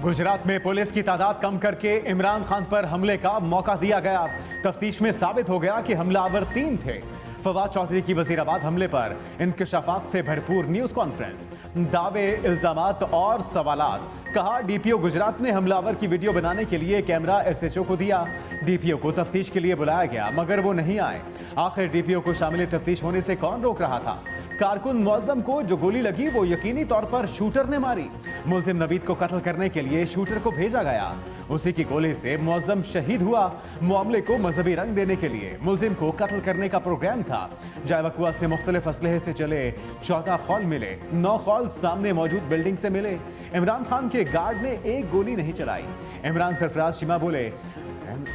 गुजरात में पुलिस की तादाद कम करके इमरान खान पर हमले का मौका दिया गया। तफ्तीश में साबित हो गया कि हमलावर 3 थे। फवाद चौधरी की वजीराबाद हमले पर इंकशाफात से भरपूर न्यूज कॉन्फ्रेंस, दावे, इल्जामात और सवालात। कहा डीपीओ गुजरात ने हमलावर की वीडियो बनाने के लिए कैमरा एसएचओ को दिया। डीपीओ को तफ्तीश के लिए बुलाया गया मगर वो नहीं आए। आखिर डीपीओ को शामिल तफ्तीश होने से कौन रोक रहा था? कारकुन मुअज्जम को जो गोली लगी वो यकीनी तौर पर शूटर ने मारी। मुल्जिम नवीद को कत्ल करने के लिए शूटर को भेजा गया। उसी की गोली से मुअज्जम शहीद हुआ। मामले को मजहबी रंग देने के लिए मुल्जिम को कत्ल करने का प्रोग्राम था। जायवकुआ से मुख्तलिफ असलहे से चले 14 खौल मिले। 9 खौल सामने मौजूद बिल्डिंग से मिले। इमरान खान के गार्ड ने एक गोली नहीं चलाई। इमरान सरफराज शिमा बोले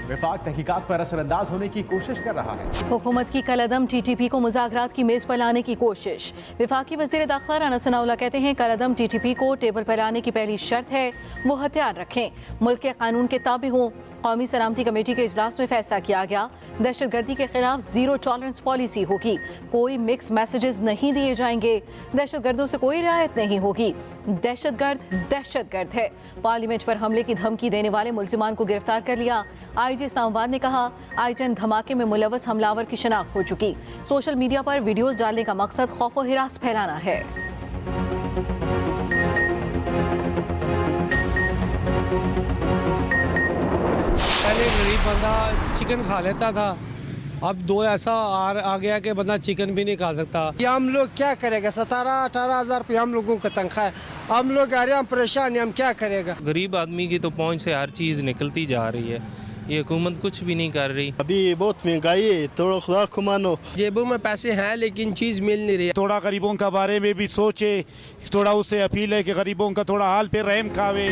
विफाक तहकीकात पर असरअंदाज होने की कोशिश कर रहा है। हुकूमत की कलअदम टीटीपी को मुज़ाकरात की मेज पर लाने की कोशिश। विफाकी वज़ीर दाखिला राना सनाउल्लाह कहते हैं कलअदम टीटीपी को टेबल पर लाने की पहली शर्त है वो हथियार रखें, मुल्क के कानून के ताबे हों। कौमी सलामती कमेटी के इजलास में फैसला किया गया दहशतगर्दी के खिलाफ जीरो टॉलरेंस पॉलिसी होगी। कोई मिक्स मैसेजेस नहीं दिए जाएंगे। दहशतगर्दों से कोई रियायत नहीं होगी। दहशतगर्द है। पार्लियामेंट पर हमले की धमकी देने वाले मुल्जिमान को गिरफ्तार कर लिया। आईजी इस्लामाबाद ने कहा आई-10 धमाके में मुलव्वस हमलावर की शनाख्त हो चुकी। सोशल मीडिया पर वीडियोस डालने का मकसद खौफ व हिरास फैलाना है। पहले गरीब बंदा चिकन खा लेता था, अब दो ऐसा आ गया कि बंदा चिकन भी नहीं खा सकता। ये हम लोग क्या करेगा? 17-18 हज़ार रुपये हम लोगों का तनख्वाह है। हम लोग आ रहे हैं, हम परेशान हैं, हम क्या करेगा? गरीब आदमी की तो पहुंच से हर चीज़ निकलती जा रही है। ये हुकूमत कुछ भी नहीं कर रही। अभी बहुत महंगाई है, थोड़ा खुदा को मानो। जेबों में पैसे हैं लेकिन चीज़ मिल नहीं रही। थोड़ा गरीबों का बारे में भी सोचे, थोड़ा उससे अपील है कि गरीबों का थोड़ा हाल पे रहम खावे।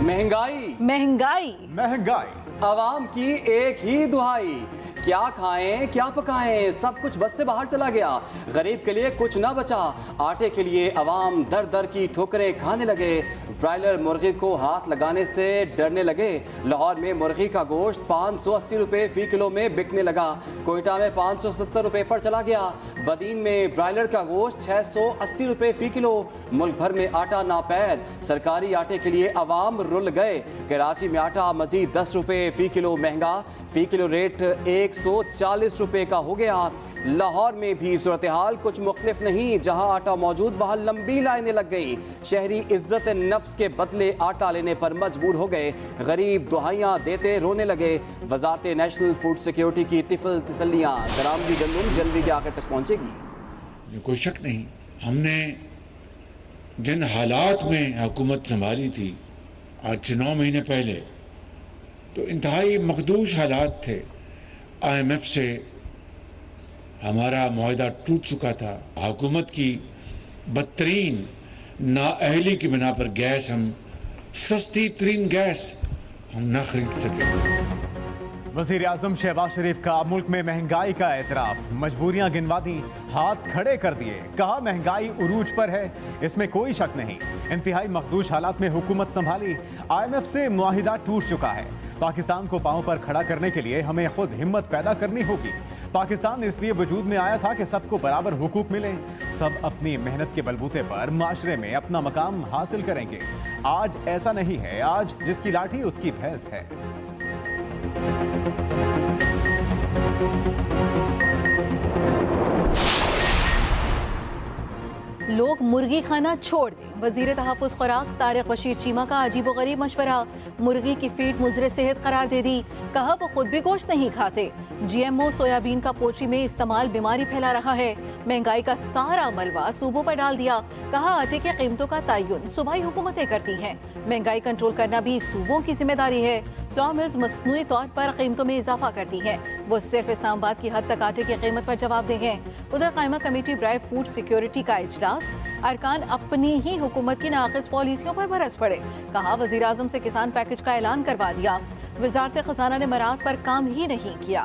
महंगाई महंगाई महंगाई आवाम की एक ही दुहाई, क्या खाएं क्या पकाएं, सब कुछ बस से बाहर चला गया। गरीब के लिए कुछ ना बचा। आटे के लिए अवाम दर दर की ठोकरें खाने लगे। ब्रायलर मुर्गी को हाथ लगाने से डरने लगे। लाहौर में मुर्गी का गोश्त 580 रुपये फी किलो में बिकने लगा। कोयटा में 570 रुपये पर चला गया। बदीन में ब्रायलर का गोश्त 680 रुपये फी किलो। मुल्क भर में आटा नापैद। सरकारी आटे के लिए अवाम रुल गए। कराची में आटा मजीद 10 रुपये फी किलो महंगा। फी किलो रेट 140 रुपये का हो गया। लाहौर में भी सूरत हाल कुछ मुख्तलिफ नहीं। जहां आटा मौजूद वहां लंबी लाइनें लग गई। शहरी इज्जत नफ्स के बदले आटा लेने पर मजबूर हो गए। गरीब दुहाइयां देते रोने लगे। वजारत नेशनल फूड सिक्योरिटी की तिफल तसल्लियां, दरामदी गंदम जनवरी के आखिर तक पहुंचेगी। कोई शक नहीं, हमने जिन हालात में हुकूमत संभाली थी आज से 9 महीने पहले, तो इंतहाई मखदूश हालात थे। IMF से हमारा मुआहदा टूट चुका था। हुकूमत की बदतरीन नाअहली की बिना पर गैस, हम सस्ती तरीन गैस हम ना खरीद सके। वज़ीर आज़म शहबाज शरीफ का मुल्क में महंगाई का एतराफ, मजबूरियां गिनवा दी, हाथ खड़े कर दिए। कहा महंगाई उरूज पर है, इसमें कोई शक नहीं। इंतहाई मखदूश हालात में हुकूमत संभाली। IMF से मुआहिदा टूट चुका है। पाकिस्तान को पांव पर खड़ा करने के लिए हमें खुद हिम्मत पैदा करनी होगी। पाकिस्तान इसलिए वजूद में आया था कि सबको बराबर हुकूक मिले। सब अपनी मेहनत के बलबूते पर माशरे में अपना मकाम हासिल करेंगे। आज ऐसा नहीं है। आज जिसकी लाठी उसकी भैंस है। लोग मुर्गी खाना छोड़ दें। वजीर तहफ़्फ़ुज़ खुराक तारिक बशीर चीमा का अजीब गरीब मशवरा। मुर्गी की फीड मुज़र सेहत करार दे दी। कहा वो खुद भी गोश्त नहीं खाते। GMO सोयाबीन का पोल्ट्री में इस्तेमाल बीमारी फैला रहा है। महंगाई का सारा मलबा सूबों पर डाल दिया। कहा आटे की कीमतों का तयन सूबाई हुकूमतें करती हैं। महंगाई कंट्रोल करना भी सूबों की जिम्मेदारी है। फ्लॉर मिल्स मसनूई तौर पर कीमतों में इजाफा करती हैं। वो सिर्फ इस्लामाबाद की हद तक आटे की कीमत पर जवाबदेह हैं। उधर कायमा कमेटी बराए फूड सिक्योरिटी का इजलास, अरकान अपनी ही हुकूमत की नाक़िस पॉलिसियों पर बरस पड़े। कहा वज़ीर आज़म से किसान पैकेज का ऐलान करवा दिया। वज़ारत ख़ज़ाना ने मराहत पर काम ही नहीं किया।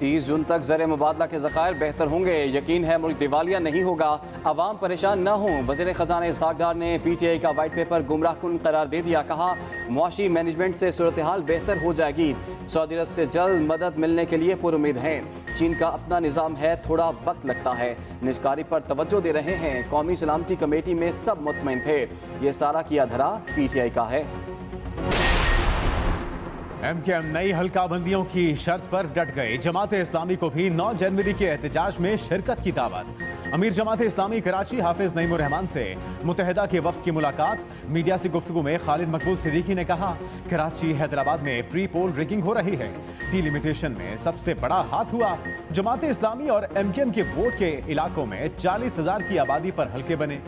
30 जून तक ज़र मुबादला के ज़खायर बेहतर होंगे, यकीन है मुल्क दिवालिया नहीं होगा, अवाम परेशान न हों। वज़ीर ख़जाना इसहाक़ डार ने PTI का वाइट पेपर गुमराहकुन करार दे दिया। कहा मुआशी मैनेजमेंट से सूरत हाल बेहतर हो जाएगी। सऊदी अरब से जल्द मदद मिलने के लिए पुरुमीद हैं। चीन का अपना निज़ाम है, थोड़ा वक्त लगता है। निजकारी पर तवज्जो दे रहे हैं। कौमी सलामती कमेटी में सब मुतमईन थे। ये सारा किया धरा PTI का है। MKM नई हल्काबंदियों की शर्त पर डट गए। जमाते इस्लामी को भी 9 जनवरी के एहतजाज में शिरकत की दावत। अमीर जमाते इस्लामी कराची हाफिज नईमुर रहमान से मुत्तहिदा के वफ्द की मुलाकात। मीडिया से गुफ्तगू में खालिद मकबूल सिद्दीकी ने कहा कराची हैदराबाद में प्री पोल रिगिंग हो रही है। डिलिमिटेशन में सबसे बड़ा हाथ हुआ। जमाते इस्लामी और MKM के वोट के इलाकों में 40,000 की आबादी पर हल्के बने।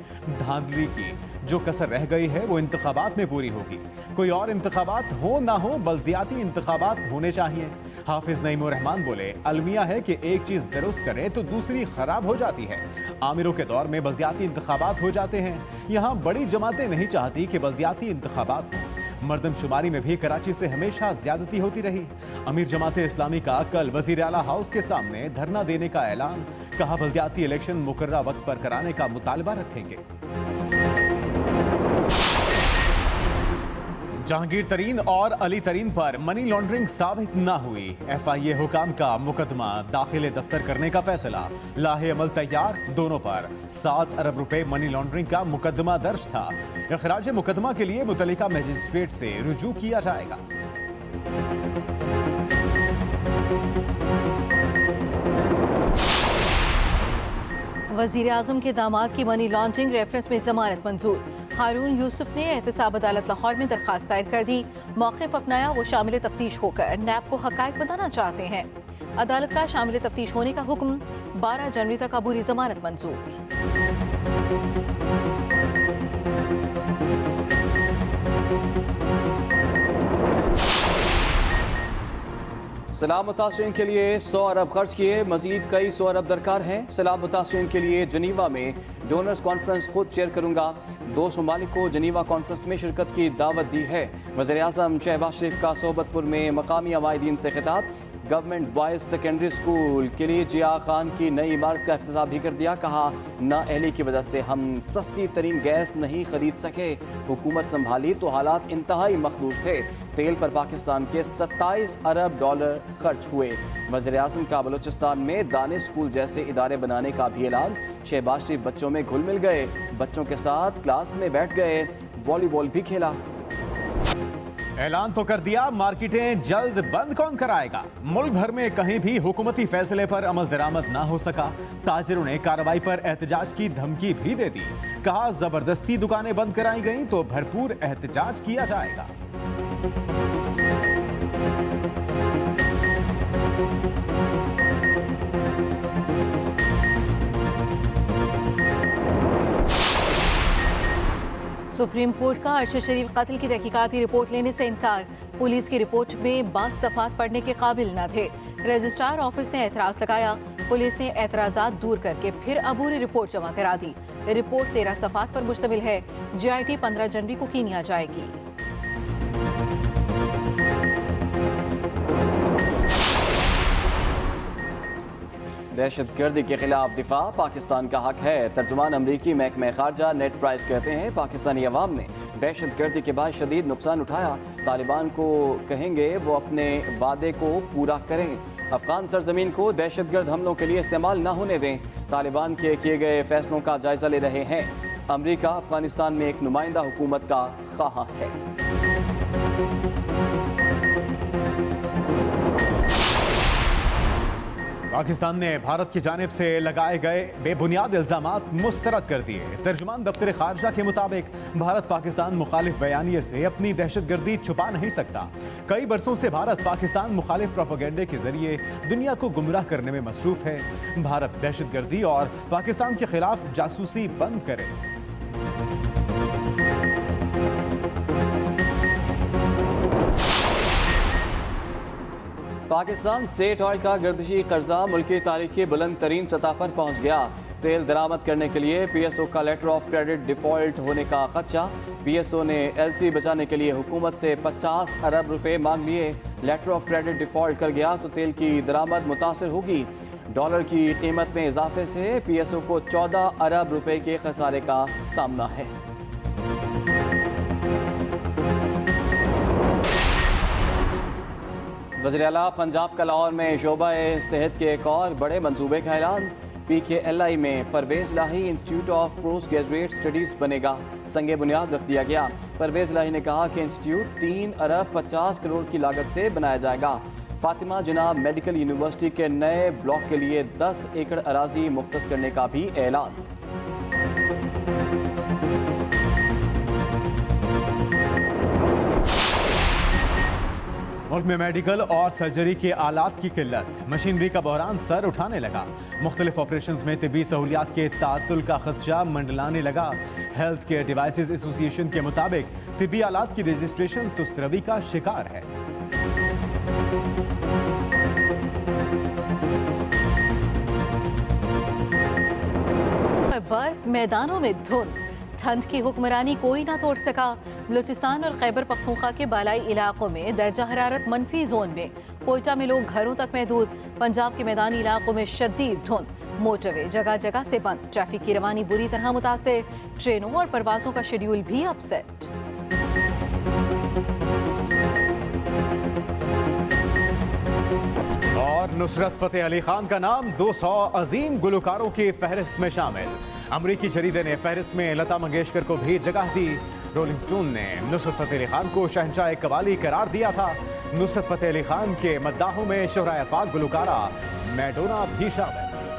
धांधली की जो कसर रह गई है वो इंतखाबात में पूरी होगी। कोई और इंतखाबात हो ना हो, बल्दियाती इंतखाबात होने चाहिए। हाफिज नईमुर रहमान बोले अलमिया है कि एक चीज दुरुस्त करे तो दूसरी खराब हो जाती है। आमिरों के दौर में बल्दियाती इंतखाबात हो जाते हैं। यहाँ बड़ी जमातें नहीं चाहती कि बल्दियाती इंतखाबात हो। मर्दमशुमारी में भी कराची से हमेशा ज्यादती होती रही। अमीर जमाते इस्लामी का कल वजीर आला हाउस के सामने धरना देने का ऐलान। कहा बल्दियाती इलेक्शन मुकर्ररा वक्त पर कराने का मुतालबा रखेंगे। जहांगीर तरीन और अली तरीन पर मनी लॉन्ड्रिंग साबित न हुई। FIA हुकाम का मुकदमा दाखिले दफ्तर करने का फैसला। लाहे अमल तैयार। दोनों पर 7 अरब रुपए मनी लॉन्ड्रिंग का मुकदमा दर्ज था। इखराज मुकदमा के लिए मुतल्लिका मजिस्ट्रेट से रुजू किया जाएगा। वजीर आजम के दामाद की मनी लॉन्ड्रिंग रेफरेंस में जमानत मंजूर। हारून यूसुफ ने एहतसाब अदालत लाहौर में दरखास्त दायर कर दी। मौक़िफ़ अपनाया, वो शामिल तफ्तीश होकर नैब को हक़ाइक़ बताना चाहते हैं। अदालत का शामिल तफ्तीश होने का हुक्म। 12 जनवरी तक अबूरी जमानत मंजूर। सैलाब मुतासरीन के लिए 100 अरब खर्च किए, मजीद कई 100 अरब दरकार हैं। सैलाब मुतासरीन के लिए जनीवा में डोनर्स कॉन्फ्रेंस खुद चेयर करूंगा। 2 ममालिक को जनीवा कॉन्फ्रेंस में शिरकत की दावत दी है। वज़ीर आज़म शहबाज शरीफ का सोहबतपुर में मकामी अवाइदीन से खिताब। गवर्नमेंट बॉयज़ सेकेंडरी स्कूल के लिए जिया खान की नई इमारत का इफ्तिताह भी कर दिया। कहा नाअहली की वजह से हम सस्ती तरीन गैस नहीं खरीद सके। हुकूमत संभाली तो हालात इंतहाई मखदूश थे। तेल पर पाकिस्तान के 27 अरब डॉलर खर्च हुए। वज़ीर आज़म का बलूचिस्तान में दानिश स्कूल जैसे इदारे बनाने का भी ऐलान। शहबाज शरीफ बच्चों में घुल मिल गए। बच्चों के साथ क्लास में बैठ गए, वॉलीबॉल भी खेला। ऐलान तो कर दिया, मार्केटें जल्द बंद कौन कराएगा। मुल्क भर में कहीं भी हुकूमती फैसले पर अमल दरामद ना हो सका। ताजिरों ने कार्रवाई पर एहतजाज की धमकी भी दे दी। कहा जबरदस्ती दुकानें बंद कराई गईं तो भरपूर एहतजाज किया जाएगा। सुप्रीम कोर्ट का अरशद शरीफ कत्ल की तहकीकाती रिपोर्ट लेने से इनकार। पुलिस की रिपोर्ट में 12 सफ़ात पढ़ने के काबिल न थे। रजिस्ट्रार ऑफिस ने एतराज़ लगाया। पुलिस ने एतराज़ात दूर करके फिर अबूरी रिपोर्ट जमा करा दी। रिपोर्ट 13 सफ़ात पर मुश्तमिल है। GIT 15 जनवरी को कीनिया जाएगी। दहशतगर्दी के खिलाफ दिफा पाकिस्तान का हक है। तर्जुमान अमरीकी महकमा खारजा नेट प्राइस कहते हैं पाकिस्तानी अवाम ने दहशतगर्दी के बाद शदीद नुकसान उठाया। तालिबान को कहेंगे वो अपने वादे को पूरा करें। अफगान सरजमीन को दहशतगर्द हमलों के लिए इस्तेमाल न होने दें। तालिबान के किए गए फैसलों का जायजा ले रहे हैं। अमरीका अफगानिस्तान में एक नुमाइंदा हुकूमत का ख्वाह है। पाकिस्तान ने भारत की जानिब से लगाए गए बेबुनियाद इल्जामात मुस्तरद कर दिए। तर्जुमान दफ्तर खारजा के मुताबिक भारत पाकिस्तान मुखालिफ बयानिए से अपनी दहशतगर्दी छुपा नहीं सकता। कई बरसों से भारत पाकिस्तान मुखालिफ प्रोपेगेंडे के जरिए दुनिया को गुमराह करने में मसरूफ है। भारत दहशतगर्दी और पाकिस्तान के खिलाफ जासूसी बंद करे। पाकिस्तान स्टेट ऑयल का गर्दिशी कर्जा मुल्की तारीख की बुलंद तरीन सतह पर पहुंच गया। तेल दरामद करने के लिए PSO का लेटर ऑफ क्रेडिट डिफॉल्ट होने का खदशा। PSO ने LC बचाने के लिए हुकूमत से 50 अरब रुपए मांग लिए। लेटर ऑफ क्रेडिट डिफॉल्ट कर गया तो तेल की दरामद मुतासर होगी। डॉलर की कीमत में इजाफे से PSO को 14 अरब रुपए के खसारे का सामना है। वज़ीर आला पंजाब का लाहौर में शोबा सेहत के एक और बड़े मंसूबे का ऐलान। PKLI में परवेज़ लाही institute of post graduate studies बनेगा, संगे बुनियाद रख दिया गया। परवेज़ लाही ने कहा कि इंस्टीट्यूट 3 अरब 50 करोड़ की लागत से बनाया जाएगा। फातिमा जिना मेडिकल यूनिवर्सिटी के नए ब्लॉक के लिए 10 एकड़ अराजी मुख्तस करने का भी ऐलान। मुल्क में मेडिकल और सर्जरी के आलात की किल्लत, मशीनरी का बहरान सर उठाने लगा। मुख्तलिफ ऑपरेशंस में तिब्बी सहूलियात के ताअत्तुल का खदशा मंडलाने लगा। हेल्थ केयर डिवाइसेस एसोसिएशन के मुताबिक तिब्बी आलात की रजिस्ट्रेशन सुस्त रवी का शिकार है। बर्फ, मैदानों में धुंध, ठंड की हुक्मरानी कोई ना तोड़ सका। बलूचिस्तान और खैबर पख्तूनख्वा के बालाई इलाकों में दर्जा हरारत मनफी जोन में। कोयटा में लोग घरों तक महदूद। पंजाब के मैदानी इलाकों में शदीद धुंध। मोटरवे जगह जगह से बंद। ट्रैफिक की रवानी बुरी तरह मुतासिर। ट्रेनों और परवाजों का शेड्यूल भी अपसेट। और नुसरत फतेह अली खान का नाम 200 अजीम गुलकारों की फहरिस्त में शामिल। अमरीकी जरीदे ने फहरिस्त में लता मंगेशकर को भी जगह दी। रोलिंग स्टोन ने नुसरत फतेह अली खान को शहंशाह कवाली करार दिया था। नुसरत फतेह अली खान के मद्दाहों में शोहरा-ए-फाक गुलकारा मैडोना भी शामिल।